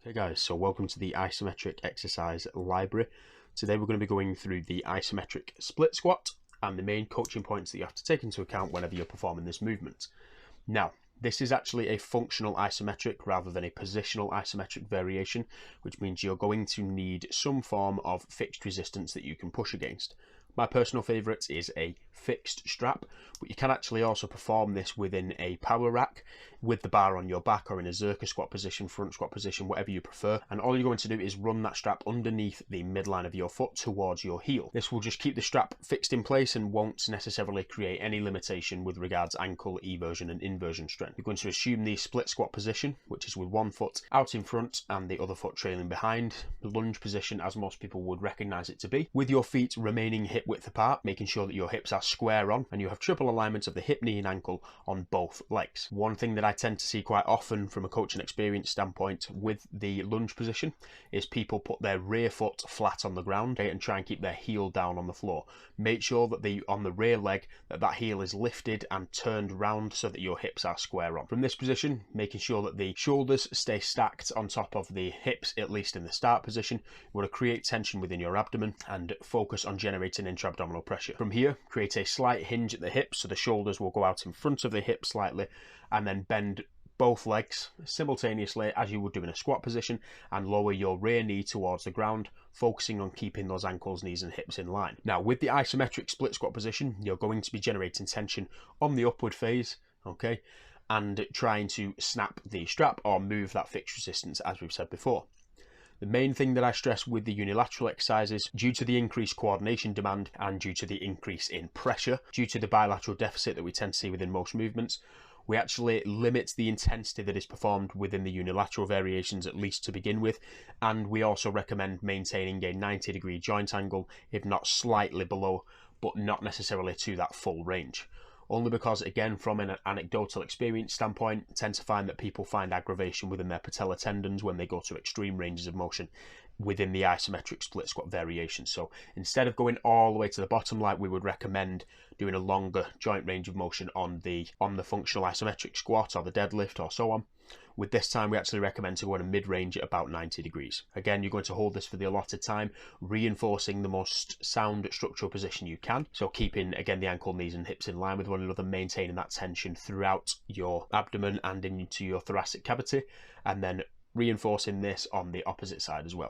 Okay guys, so welcome to the isometric exercise library. Today we're going to be going through the isometric split squat and the main coaching points that you have to take into account whenever you're performing this movement. Now, this is actually a functional isometric rather than a positional isometric variation, which means you're going to need some form of fixed resistance that you can push against. My personal favourite is a fixed strap, but you can actually also perform this within a power rack with the bar on your back or in a Zercher squat position, front squat position, whatever you prefer. And all you're going to do is run that strap underneath the midline of your foot towards your heel. This will just keep the strap fixed in place and won't necessarily create any limitation with regards ankle eversion and inversion strength. You're going to assume the split squat position, which is with one foot out in front and the other foot trailing behind. The lunge position, as most people would recognise it to be, with your feet remaining hip width apart, making sure that your hips are square on and you have triple alignment of the hip, knee and ankle on both legs. One thing that I tend to see quite often from a coaching experience standpoint with the lunge position is people put their rear foot flat on the ground and try and keep their heel down on the floor. Make sure that on the rear leg that heel is lifted and turned round so that your hips are square on. From this position, making sure that the shoulders stay stacked on top of the hips, at least in the start position. You want to create tension within your abdomen and focus on generating intra-abdominal pressure. From here, create a slight hinge at the hips so the shoulders will go out in front of the hips slightly, and then bend both legs simultaneously as you would do in a squat position and lower your rear knee towards the ground, focusing on keeping those ankles, knees and hips in line. Now, with the isometric split squat position, you're going to be generating tension on the upward phase, okay, and trying to snap the strap or move that fixed resistance, as we've said before. The main thing that I stress with the unilateral exercises, due to the increased coordination demand and due to the increase in pressure, due to the bilateral deficit that we tend to see within most movements, we actually limit the intensity that is performed within the unilateral variations, at least to begin with, and we also recommend maintaining a 90-degree joint angle, if not slightly below, but not necessarily to that full range. Only because, again, from an anecdotal experience standpoint, I tend to find that people find aggravation within their patellar tendons when they go to extreme ranges of motion within the isometric split squat variation. So instead of going all the way to the bottom like we would recommend, doing a longer joint range of motion on the functional isometric squat or the deadlift or so on, with this time we actually recommend to go in a mid-range at about 90 degrees. Again, you're going to hold this for the allotted time, reinforcing the most sound structural position you can. So keeping, again, the ankle, knees and hips in line with one another, maintaining that tension throughout your abdomen and into your thoracic cavity, and then reinforcing this on the opposite side as well.